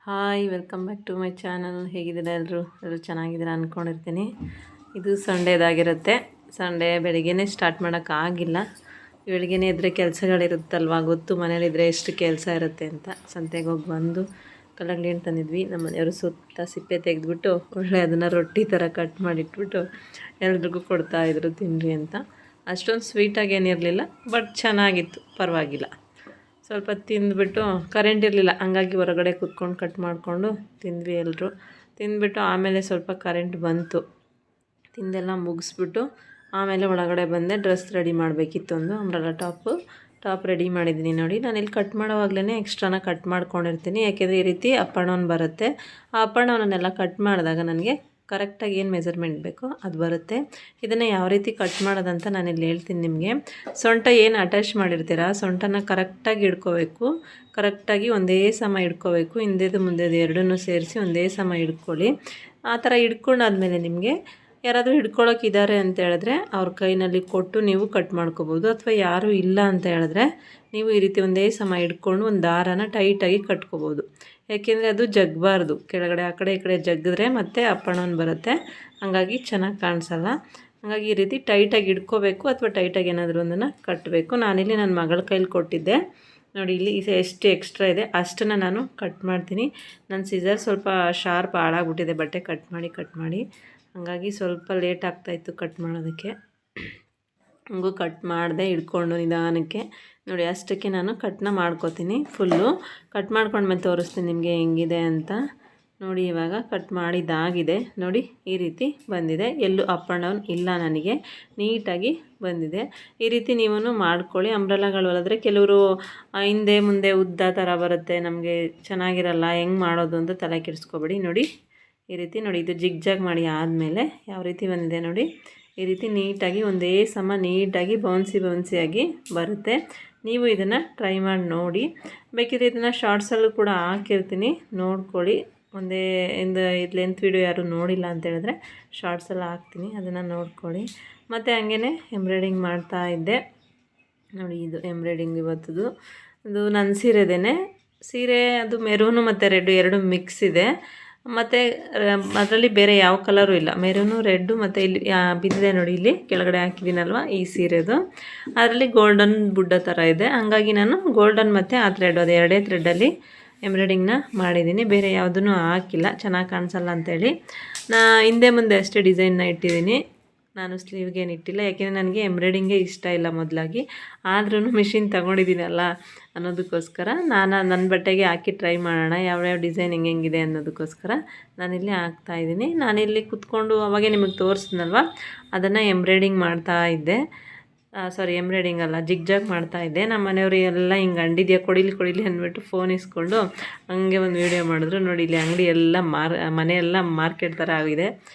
Hi welcome back to my channel. ಹೇಗಿದ್ದೀರಾ ಎಲ್ಲರೂ ಚೆನ್ನಾಗಿದ್ದೀರಾ ಅಂದ್ಕೊಂಡಿರ್ತೀನಿ. ಇದು ಸಂಡೇದಾಗಿರುತ್ತೆ. ಸಂಡೇ ಬೆಳಿಗ್ಗೆನೇ ಸ್ಟಾರ್ಟ್ ಮಾಡೋಕ್ಕಾಗಿಲ್ಲ. ಬೆಳಿಗ್ಗೆನೇ ಇದ್ದರೆ ಕೆಲಸಗಳಿರುತ್ತಲ್ವ, ಗೊತ್ತು ಮನೇಲಿದ್ದರೆ ಎಷ್ಟು ಕೆಲಸ ಇರುತ್ತೆ ಅಂತ. ಸಂತೆಗೆ ಹೋಗಿ ಬಂದು ಕಲ್ಲಂಗಡಿ ಹಣ್ಣು ತಂದಿದ್ವಿ. ನಮ್ಮ ಮನೆಯವರು ಸುತ್ತ ಸಿಪ್ಪೆ ತೆಗೆದುಬಿಟ್ಟು ಒಳ್ಳೆ ಅದನ್ನು ರೊಟ್ಟಿ ಥರ ಕಟ್ ಮಾಡಿಟ್ಬಿಟ್ಟು ಎಲ್ರಿಗೂ ಕೊಡ್ತಾಯಿದ್ರು ತಿನ್ನಿರಿ ಅಂತ. ಅಷ್ಟೊಂದು ಸ್ವೀಟಾಗಿ ಏನಿರಲಿಲ್ಲ, ಬಟ್ ಚೆನ್ನಾಗಿತ್ತು, ಪರವಾಗಿಲ್ಲ. ಸ್ವಲ್ಪ ತಿಂದುಬಿಟ್ಟು ಕರೆಂಟ್ ಇರಲಿಲ್ಲ, ಹಂಗಾಗಿ ಹೊರಗಡೆ ಕೂತ್ಕೊಂಡು ಕಟ್ ಮಾಡಿಕೊಂಡು ತಿಂದ್ವಿ ಎಲ್ಲರೂ. ತಿಂದುಬಿಟ್ಟು ಆಮೇಲೆ ಸ್ವಲ್ಪ ಕರೆಂಟ್ ಬಂತು. ತಿಂದೆಲ್ಲ ಮುಗಿಸ್ಬಿಟ್ಟು ಆಮೇಲೆ ಒಳಗಡೆ ಬಂದೆ. ಡ್ರೆಸ್ ರೆಡಿ ಮಾಡಬೇಕಿತ್ತು, ಒಂದು ಅಂಬ್ರೆಲಾ ಟಾಪ್ ರೆಡಿ ಮಾಡಿದ್ದೀನಿ. ನೋಡಿ, ನಾನಿಲ್ಲಿ ಕಟ್ ಮಾಡೋವಾಗಲೇ ಎಕ್ಸ್ಟ್ರಾನ ಕಟ್ ಮಾಡ್ಕೊಂಡಿರ್ತೀನಿ. ಯಾಕೆಂದರೆ ಈ ರೀತಿ ಅಪ್ ಆ್ಯಂಡ್ ಡೌನ್ ಬರುತ್ತೆ. ಆ ಅಪ್ ಆ್ಯಂಡ್ ಡೌನನ್ನೆಲ್ಲ ಕಟ್ ಮಾಡಿದಾಗ ನನಗೆ ಕರೆಕ್ಟಾಗಿ ಏನು ಮೆಜರ್ಮೆಂಟ್ ಬೇಕೋ ಅದು ಬರುತ್ತೆ. ಇದನ್ನು ಯಾವ ರೀತಿ ಕಟ್ ಮಾಡೋದಂತ ನಾನಿಲ್ಲಿ ಹೇಳ್ತೀನಿ ನಿಮಗೆ. ಸೊಂಟ ಏನು ಅಟ್ಯಾಚ್ ಮಾಡಿರ್ತೀರ, ಸೊಂಟನ ಕರೆಕ್ಟಾಗಿ ಹಿಡ್ಕೋಬೇಕು. ಕರೆಕ್ಟಾಗಿ ಒಂದೇ ಸಮ ಹಿಡ್ಕೋಬೇಕು. ಹಿಂದೆದು ಮುಂದೆದು ಎರಡನ್ನೂ ಸೇರಿಸಿ ಒಂದೇ ಸಮ ಹಿಡ್ಕೊಳ್ಳಿ. ಆ ಥರ ಹಿಡ್ಕೊಂಡಾದ್ಮೇಲೆ ನಿಮಗೆ ಯಾರಾದರೂ ಹಿಡ್ಕೊಳ್ಳೋಕ್ಕಿದ್ದಾರೆ ಅಂತ ಹೇಳಿದ್ರೆ ಅವ್ರ ಕೈನಲ್ಲಿ ಕೊಟ್ಟು ನೀವು ಕಟ್ ಮಾಡ್ಕೋಬೋದು. ಅಥವಾ ಯಾರೂ ಇಲ್ಲ ಅಂತ ಹೇಳಿದ್ರೆ ನೀವು ಈ ರೀತಿ ಒಂದೇ ಸಮ ಹಿಡ್ಕೊಂಡು ಒಂದು ದಾರನ ಟೈಟಾಗಿ ಕಟ್ಕೋಬೋದು. ಯಾಕೆಂದರೆ ಅದು ಜಗ್ಬಾರ್ದು, ಕೆಳಗಡೆ ಆ ಕಡೆ ಈ ಕಡೆ ಜಗ್ಗಿದ್ರೆ ಮತ್ತೆ ಅಪ್ ಆ್ಯಂಡ್ ಡೌನ್ ಬರುತ್ತೆ, ಹಾಗಾಗಿ ಚೆನ್ನಾಗಿ ಕಾಣಿಸಲ್ಲ. ಹಾಗಾಗಿ ಈ ರೀತಿ ಟೈಟಾಗಿ ಹಿಡ್ಕೋಬೇಕು, ಅಥವಾ ಟೈಟಾಗಿ ಏನಾದರೂ ಒಂದನ್ನು ಕಟ್ಟಬೇಕು. ನಾನಿಲ್ಲಿ ನನ್ನ ಮಗಳ ಕೈಲಿ ಕೊಟ್ಟಿದ್ದೆ. ನೋಡಿ, ಇಲ್ಲಿ ಎಷ್ಟು ಎಕ್ಸ್ಟ್ರಾ ಇದೆ ಅಷ್ಟನ್ನು ನಾನು ಕಟ್ ಮಾಡ್ತೀನಿ. ನನ್ನ ಸಿಸರ್ ಸ್ವಲ್ಪ ಶಾರ್ಪ್ ಹಾಳಾಗ್ಬಿಟ್ಟಿದೆ, ಬಟ್ಟೆ ಕಟ್ ಮಾಡಿ ಹಾಗಾಗಿ ಸ್ವಲ್ಪ ಲೇಟ್ ಆಗ್ತಾಯಿತ್ತು ಕಟ್ ಮಾಡೋದಕ್ಕೆ. ಹಂಗೂ ಕಟ್ ಮಾಡಿದೆ ಹಿಡ್ಕೊಂಡು ನಿಧಾನಕ್ಕೆ. ನೋಡಿ, ಅಷ್ಟಕ್ಕೆ ನಾನು ಕಟ್ನ ಮಾಡ್ಕೋತೀನಿ. ಫುಲ್ಲು ಕಟ್ ಮಾಡ್ಕೊಂಡ್ಮೇಲೆ ತೋರಿಸ್ತೀನಿ ನಿಮಗೆ ಹೆಂಗಿದೆ ಅಂತ. ನೋಡಿ, ಇವಾಗ ಕಟ್ ಮಾಡಿದ್ದಾಗಿದೆ. ನೋಡಿ, ಈ ರೀತಿ ಬಂದಿದೆ. ಎಲ್ಲೂ ಅಪ್ ಆ್ಯಂಡ್ ಡೌನ್ ಇಲ್ಲ, ನನಗೆ ನೀಟಾಗಿ ಬಂದಿದೆ. ಈ ರೀತಿ ನೀವು ಮಾಡ್ಕೊಳ್ಳಿ. ಅಂಬ್ರೆಲಾಗಳು ಹೊಲಿದ್ರೆ ಕೆಲವರು ಹಿಂದೆ ಮುಂದೆ ಉದ್ದ ಥರ ಬರುತ್ತೆ, ನಮಗೆ ಚೆನ್ನಾಗಿರಲ್ಲ, ಹೆಂಗೆ ಮಾಡೋದು ಅಂತ ತಲೆ ಕೆಡಿಸ್ಕೊಬೇಡಿ. ನೋಡಿ, ಈ ರೀತಿ ನೋಡಿ, ಇದು ಜಿಗ್ಜಾಗ್ ಮಾಡಿ ಆದಮೇಲೆ ಯಾವ ರೀತಿ ಬಂದಿದೆ ನೋಡಿ. ಈ ರೀತಿ ನೀಟಾಗಿ ಒಂದೇ ಸಮ ನೀಟಾಗಿ ಬೌನ್ಸಿಯಾಗಿ ಬರುತ್ತೆ. ನೀವು ಇದನ್ನು ಟ್ರೈ ಮಾಡಿ ನೋಡಿ. ಬೇಕಿದ್ರೆ ಇದನ್ನು ಶಾರ್ಟ್ಸಲ್ಲೂ ಕೂಡ ಹಾಕಿರ್ತೀನಿ, ನೋಡ್ಕೊಳ್ಳಿ. ಇದು ಲೆಂತ್ ವಿಡಿಯೋ ಯಾರು ನೋಡಿಲ್ಲ ಅಂತ ಹೇಳಿದ್ರೆ ಶಾರ್ಟ್ಸೆಲ್ಲ ಹಾಕ್ತೀನಿ, ಅದನ್ನು ನೋಡ್ಕೊಳ್ಳಿ. ಮತ್ತು ಹಂಗೇ ಎಂಬ್ರಾಯ್ಡಿಂಗ್ ಮಾಡ್ತಾ ಇದ್ದೆ. ನೋಡಿ, ಇದು ಎಂಬ್ರಾಯ್ಡಿಂಗ್ ಇವತ್ತದು. ಅದು ನನ್ನ ಸೀರೆ ಅದು ಮೆರೂನು ಮತ್ತು ರೆಡ್ ಎರಡು ಮಿಕ್ಸ್ ಇದೆ. ಮತ್ತು ಅದರಲ್ಲಿ ಬೇರೆ ಯಾವ ಕಲರು ಇಲ್ಲ, ಮೆರೂನು ರೆಡ್ಡು. ಮತ್ತು ಇಲ್ಲಿ ಬಿದ್ದಿದೆ ನೋಡಿ, ಇಲ್ಲಿ ಕೆಳಗಡೆ ಹಾಕಿದ್ದೀನಲ್ವ ಈ ಸೀರೆದು, ಅದರಲ್ಲಿ ಗೋಲ್ಡನ್ ಬುಡ್ಡ ಥರ ಇದೆ. ಹಂಗಾಗಿ ನಾನು ಗೋಲ್ಡನ್ ಮತ್ತು ಆ ಥ್ರೆಡ್, ಅದು ಎರಡೇ ಥ್ರೆಡ್ಡಲ್ಲಿ ಎಂಬ್ರಾಯ್ಡಿಂಗ್ನ ಮಾಡಿದ್ದೀನಿ, ಬೇರೆ ಯಾವುದೂ ಹಾಕಿಲ್ಲ, ಚೆನ್ನಾಗಿ ಕಾಣಿಸಲ್ಲ ಅಂಥೇಳಿ. ಹಿಂದೆ ಮುಂದೆ ಅಷ್ಟೇ ಡಿಸೈನ್ನ ಇಟ್ಟಿದ್ದೀನಿ, ನಾನು ಸ್ಲೀವ್ಗೇನು ಇಟ್ಟಿಲ್ಲ. ಯಾಕೆಂದರೆ ನನಗೆ ಎಂಬ್ರಾಯ್ಡಿಂಗೇ ಇಷ್ಟ ಇಲ್ಲ ಮೊದಲಾಗಿ. ಆದ್ರೂ ಮಿಷಿನ್ ತೊಗೊಂಡಿದ್ದೀನಲ್ಲ ಅನ್ನೋದಕ್ಕೋಸ್ಕರ ನನ್ನ ಬಟ್ಟೆಗೆ ಹಾಕಿ ಟ್ರೈ ಮಾಡೋಣ ಯಾವ್ಯಾವ ಡಿಸೈನ್ ಹೆಂಗಿದೆ ಅನ್ನೋದಕ್ಕೋಸ್ಕರ ನಾನಿಲ್ಲಿ ಹಾಕ್ತಾಯಿದ್ದೀನಿ. ನಾನಿಲ್ಲಿ ಕುತ್ಕೊಂಡು ಅವಾಗೆ ನಿಮಗೆ ತೋರಿಸಿದ್ನಲ್ವ, ಅದನ್ನು ಎಂಬ್ರಾಯ್ಡಿಂಗ್ ಮಾಡ್ತಾ ಇದ್ದೆ. ಎಂಬ್ರಾಯ್ಡಿಂಗ್ ಅಲ್ಲ, ಜಿಗ್ಜಾಗ್ ಮಾಡ್ತಾಯಿದ್ದೆ. ನಮ್ಮ ಮನೆಯವರು ಎಲ್ಲ ಹಿಂಗೆ ಅಂಡಿದ್ಯಾ ಕೊಡಿಲಿ ಅಂದ್ಬಿಟ್ಟು ಫೋನ್ ಇಸ್ಕೊಂಡು ಹಂಗೆ ಒಂದು ವೀಡಿಯೋ ಮಾಡಿದ್ರು. ನೋಡಿ, ಇಲ್ಲಿ ಅಂಗಡಿ ಎಲ್ಲ ಮನೆಯೆಲ್ಲ ಮಾರ್ಕೆಟ್ ಥರ ಆಗಿದೆ.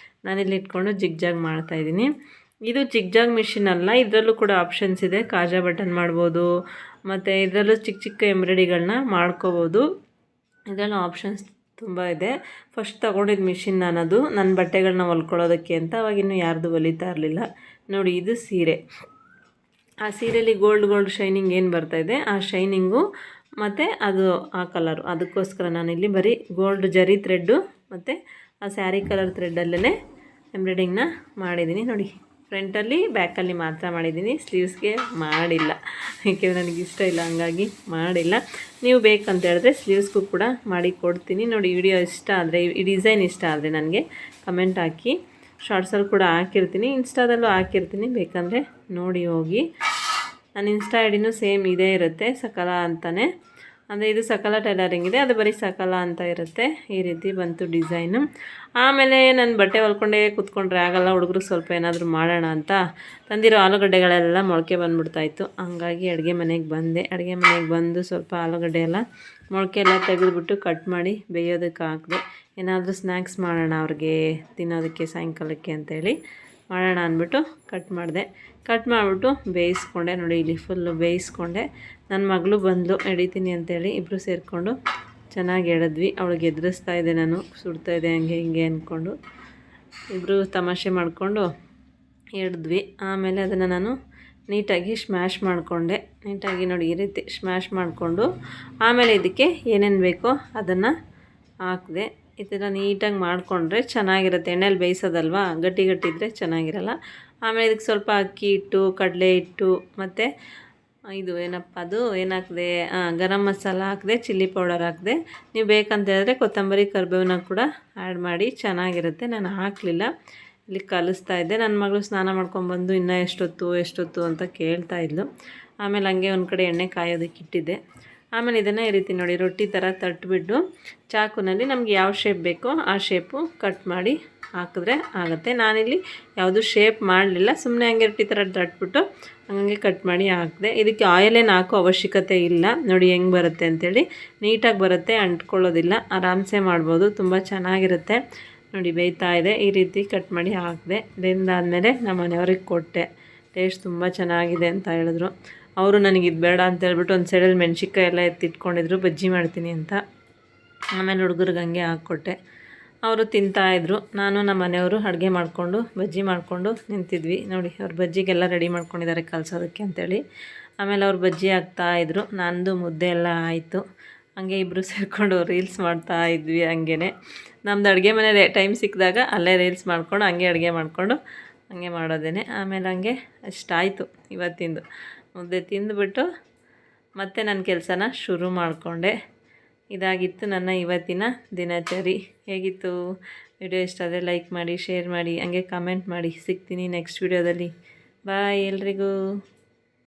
ನಾನಿಲ್ಲಿ ಇಟ್ಕೊಂಡು ಜಿಗ್ಜಾಗ್ ಮಾಡ್ತಾಯಿದ್ದೀನಿ. ಇದು ಜಿಗ್ಜಾಗ್ ಮಿಷಿನ್ ಅಲ್ಲ, ಇದರಲ್ಲೂ ಕೂಡ ಆಪ್ಷನ್ಸ್ ಇದೆ. ಕಾಜಾ ಬಟನ್ ಮಾಡ್ಬೋದು, ಮತ್ತು ಇದರಲ್ಲೂ ಚಿಕ್ಕ ಎಂಬ್ರಾಯ್ಡಿಗಳನ್ನ ಮಾಡ್ಕೋಬೋದು. ಇದರಲ್ಲೂ ಆಪ್ಷನ್ಸ್ ತುಂಬ ಇದೆ. ಫಸ್ಟ್ ತೊಗೊಂಡಿದ್ದು ಮಿಷಿನ್ ನಾನದು ನನ್ನ ಬಟ್ಟೆಗಳನ್ನ ಹೊಲ್ಕೊಳ್ಳೋದಕ್ಕೆ ಅಂತ. ಅವಾಗಿನ್ನೂ ಯಾರ್ದು ಹೊಲಿತಾ ಇರಲಿಲ್ಲ. ನೋಡಿ, ಇದು ಸೀರೆ. ಆ ಸೀರೆಯಲ್ಲಿ ಗೋಲ್ಡ್ ಶೈನಿಂಗ್ ಏನು ಬರ್ತಾಯಿದೆ, ಆ ಶೈನಿಂಗು ಮತ್ತು ಅದು ಆ ಕಲರು, ಅದಕ್ಕೋಸ್ಕರ ನಾನಿಲ್ಲಿ ಬರೀ ಗೋಲ್ಡ್ ಜರಿ ಥ್ರೆಡ್ಡು ಮತ್ತು ಆ ಸ್ಯಾರಿ ಕಲರ್ ಥ್ರೆಡ್ಡಲ್ಲೇ ಎಂಬ್ರಾಯ್ಡಿಂಗ್ನ ಮಾಡಿದ್ದೀನಿ. ನೋಡಿ, ಫ್ರಂಟಲ್ಲಿ ಬ್ಯಾಕಲ್ಲಿ ಮಾತ್ರ ಮಾಡಿದ್ದೀನಿ, ಸ್ಲೀವ್ಸ್ಗೆ ಮಾಡಿಲ್ಲ. ಏಕೆಂದರೆ ನನಗೆ ಇಷ್ಟ ಇಲ್ಲ, ಹಂಗಾಗಿ ಮಾಡಿಲ್ಲ. ನೀವು ಬೇಕಂತ ಹೇಳಿದ್ರೆ ಸ್ಲೀವ್ಸ್ಗೂ ಕೂಡ ಮಾಡಿ ಕೊಡ್ತೀನಿ. ನೋಡಿ, ವಿಡಿಯೋ ಇಷ್ಟ ಆದರೆ, ಈ ಡಿಸೈನ್ ಇಷ್ಟ ಆದರೆ ನನಗೆ ಕಮೆಂಟ್ ಹಾಕಿ. ಶಾರ್ಟ್ಸಲ್ಲಿ ಕೂಡ ಹಾಕಿರ್ತೀನಿ, ಇನ್ಸ್ಟಾದಲ್ಲೂ ಹಾಕಿರ್ತೀನಿ, ಬೇಕಂದರೆ ನೋಡಿ ಹೋಗಿ. ನನ್ನ ಇನ್ಸ್ಟಾ ಐಡಿನೂ ಸೇಮ್ ಇದೇ ಇರುತ್ತೆ, ಸಕಲ ಅಂತಲೇ. ಅಂದರೆ ಇದು ಸಕಲ ಟೈಲರಿಂಗ್ ಇದೆ, ಅದು ಬರೀ ಸಕಲ ಅಂತ ಇರುತ್ತೆ. ಈ ರೀತಿ ಬಂತು ಡಿಸೈನು. ಆಮೇಲೆ ನಾನು ಬಟ್ಟೆ ಹೊಲ್ಕೊಂಡೇ ಕೂತ್ಕೊಂಡ್ರೆ ಆಗಲ್ಲ, ಹುಡುಗರು ಸ್ವಲ್ಪ ಏನಾದರೂ ಮಾಡೋಣ ಅಂತ ತಂದಿರೋ ಆಲೂಗಡ್ಡೆಗಳೆಲ್ಲ ಮೊಳಕೆ ಬಂದುಬಿಡ್ತಾಯಿತ್ತು. ಹಂಗಾಗಿ ಅಡುಗೆ ಮನೆಗೆ ಬಂದು ಸ್ವಲ್ಪ ಆಲೂಗಡ್ಡೆ ಎಲ್ಲ ಮೊಳಕೆ ಎಲ್ಲ ತೆಗೆದುಬಿಟ್ಟು ಕಟ್ ಮಾಡಿ ಬೇಯೋದಕ್ಕೆ ಹಾಕಿದೆ. ಏನಾದರೂ ಸ್ನ್ಯಾಕ್ಸ್ ಮಾಡೋಣ ಅವ್ರಿಗೆ ತಿನ್ನೋದಕ್ಕೆ ಸಾಯಂಕಾಲಕ್ಕೆ ಅಂತೇಳಿ ಮಾಡೋಣ ಅಂದ್ಬಿಟ್ಟು ಕಟ್ ಮಾಡಿಬಿಟ್ಟು ಬೇಯಿಸ್ಕೊಂಡೆ. ನೋಡಿ, ಇಲ್ಲಿ ಫುಲ್ಲು ಬೇಯಿಸ್ಕೊಂಡೆ. ನನ್ನ ಮಗಳು ಬಂದಳು ಎಡಿತೀನಿ ಅಂತೇಳಿ, ಇಬ್ಬರು ಸೇರಿಕೊಂಡು ಚೆನ್ನಾಗಿ ಎಳೆದ್ವಿ. ಅವಳಿಗೆ ಎದುರಿಸ್ತಾ ಇದ್ದೆ ನಾನು, ಸುಡ್ತಾಯಿದೆ ಹಂಗೆ ಹಿಂಗೆ ಅಂದ್ಕೊಂಡು. ಇಬ್ಬರು ತಮಾಷೆ ಮಾಡಿಕೊಂಡು ಎಳೆದ್ವಿ. ಆಮೇಲೆ ಅದನ್ನು ನಾನು ನೀಟಾಗಿ ಸ್ಮ್ಯಾಶ್ ಮಾಡಿಕೊಂಡೆ. ನೀಟಾಗಿ ನೋಡಿ, ಈ ರೀತಿ ಸ್ಮ್ಯಾಶ್ ಮಾಡಿಕೊಂಡು ಆಮೇಲೆ ಇದಕ್ಕೆ ಏನೇನು ಬೇಕೋ ಅದನ್ನು ಹಾಕಿದೆ. ಈ ಥರ ನೀಟಾಗಿ ಮಾಡಿಕೊಂಡ್ರೆ ಚೆನ್ನಾಗಿರುತ್ತೆ. ಎಣ್ಣೆಲಿ ಬೇಯಿಸೋದಲ್ವಾ, ಗಟ್ಟಿ ಗಟ್ಟಿ ಇದ್ದರೆ ಚೆನ್ನಾಗಿರಲ್ಲ. ಆಮೇಲೆ ಇದಕ್ಕೆ ಸ್ವಲ್ಪ ಅಕ್ಕಿ ಹಿಟ್ಟು, ಕಡಲೆ ಹಿಟ್ಟು ಮತ್ತು ಇದು ಏನಪ್ಪ ಅದು ಏನು ಹಾಕಿದೆ, ಗರಂ ಮಸಾಲ ಹಾಕಿದೆ, ಚಿಲ್ಲಿ ಪೌಡರ್ ಹಾಕಿದೆ. ನೀವು ಬೇಕಂತ ಹೇಳಿದ್ರೆ ಕೊತ್ತಂಬರಿ ಕರಿಬೇವನ್ನ ಕೂಡ ಆ್ಯಡ್ ಮಾಡಿ ಚೆನ್ನಾಗಿರುತ್ತೆ. ನಾನು ಹಾಕಲಿಲ್ಲ, ಇಲ್ಲಿ ಕಲಿಸ್ತಾ ಇದ್ದೆ. ನನ್ನ ಮಗಳು ಸ್ನಾನ ಮಾಡ್ಕೊಂಡ್ಬಂದು ಇನ್ನೂ ಎಷ್ಟೊತ್ತು ಅಂತ ಕೇಳ್ತಾ ಇದ್ಲು. ಆಮೇಲೆ ಹಂಗೆ ಒಂದು ಕಡೆ ಎಣ್ಣೆ ಕಾಯೋದಕ್ಕೆ ಇಟ್ಟಿದ್ದೆ. ಆಮೇಲೆ ಇದನ್ನು ಈ ರೀತಿ ನೋಡಿ ರೊಟ್ಟಿ ಥರ ತಟ್ಟಿಬಿಟ್ಟು ಚಾಕುನಲ್ಲಿ ನಮ್ಗೆ ಯಾವ ಶೇಪ್ ಬೇಕೋ ಆ ಶೇಪು ಕಟ್ ಮಾಡಿ ಹಾಕಿದ್ರೆ ಆಗುತ್ತೆ. ನಾನಿಲ್ಲಿ ಯಾವುದು ಶೇಪ್ ಮಾಡಲಿಲ್ಲ, ಸುಮ್ಮನೆ ಹಂಗೆ ರೊಟ್ಟಿ ಥರ ತಟ್ಬಿಟ್ಟು ಹಂಗೆ ಕಟ್ ಮಾಡಿ ಹಾಕಿದೆ. ಇದಕ್ಕೆ ಆಯಿಲೇನು ಹಾಕೋ ಅವಶ್ಯಕತೆ ಇಲ್ಲ. ನೋಡಿ ಹೆಂಗೆ ಬರುತ್ತೆ ಅಂಥೇಳಿ, ನೀಟಾಗಿ ಬರುತ್ತೆ, ಅಂಟ್ಕೊಳ್ಳೋದಿಲ್ಲ, ಆರಾಮ್ಸೆ ಮಾಡ್ಬೋದು, ತುಂಬ ಚೆನ್ನಾಗಿರುತ್ತೆ. ನೋಡಿ ಬೇಯ್ತಾ ಇದೆ. ಈ ರೀತಿ ಕಟ್ ಮಾಡಿ ಹಾಕಿದೆ. ಬೆಂದಾದಮೇಲೆ ನಮ್ಮ ಮನೆಯವ್ರಿಗೆ ಕೊಟ್ಟೆ. ಟೇಸ್ಟ್ ತುಂಬ ಚೆನ್ನಾಗಿದೆ ಅಂತ ಹೇಳಿದ್ರು. ಅವರು ನನಗೆ ಇದು ಬೇಡ ಅಂತ ಹೇಳ್ಬಿಟ್ಟು ಒಂದು ಸೈಡಲ್ಲಿ ಮೆಣಸಿನ್ಕಾಯಿ ಎಲ್ಲ ಎತ್ತಿಟ್ಕೊಂಡಿದ್ರು, ಬಜ್ಜಿ ಮಾಡ್ತೀನಿ ಅಂತ. ಆಮೇಲೆ ಹುಡುಗರಿಗೆ ಹಂಗೆ ಹಾಕ್ಕೊಟ್ಟೆ. ಅವರು ತಿಂತಾಯಿದ್ರು. ನಾನು ನಮ್ಮ ಮನೆಯವರು ಅಡುಗೆ ಮಾಡಿಕೊಂಡು ಬಜ್ಜಿ ಮಾಡಿಕೊಂಡು ನಿಂತಿದ್ವಿ. ನೋಡಿ ಅವ್ರು ಬಜ್ಜಿಗೆಲ್ಲ ರೆಡಿ ಮಾಡ್ಕೊಂಡಿದ್ದಾರೆ ಕಲಸೋದಕ್ಕೆ ಅಂತೇಳಿ. ಆಮೇಲೆ ಅವ್ರು ಬಜ್ಜಿ ಹಾಕ್ತಾಯಿದ್ರು. ನಂದು ಮುದ್ದೆ ಎಲ್ಲ ಆಯಿತು. ಹಂಗೆ ಇಬ್ಬರು ಸೇರಿಕೊಂಡು ರೀಲ್ಸ್ ಮಾಡ್ತಾ ಇದ್ವಿ. ಹಂಗೇ ನಮ್ಮದು ಅಡುಗೆ ಮನೆ ಟೈಮ್ ಸಿಕ್ಕಿದಾಗ ಅಲ್ಲೇ ರೀಲ್ಸ್ ಮಾಡ್ಕೊಂಡು ಹಂಗೆ ಅಡುಗೆ ಮಾಡಿಕೊಂಡು ಹಂಗೆ ಮಾಡೋದೇನೆ. ಆಮೇಲೆ ಹಂಗೆ ಅಷ್ಟಾಯಿತು ಇವತ್ತಿಂದು. ಮುದ್ದೆ ತಿಂದುಬಿಟ್ಟು ಮತ್ತೆ ನನ್ನ ಕೆಲಸನ ಶುರು ಮಾಡಿಕೊಂಡೆ. ಇದಾಗಿತ್ತು ನನ್ನ ಇವತ್ತಿನ ದಿನಚರಿ. ಹೇಗಿತ್ತು ವಿಡಿಯೋ? ಇಷ್ಟ ಆದರೆ ಲೈಕ್ ಮಾಡಿ, ಶೇರ್ ಮಾಡಿ, ಹಂಗೆ ಕಮೆಂಟ್ ಮಾಡಿ. ಸಿಗ್ತೀನಿ ನೆಕ್ಸ್ಟ್ ವಿಡಿಯೋದಲ್ಲಿ. ಬಾಯ್ ಎಲ್ರಿಗೂ.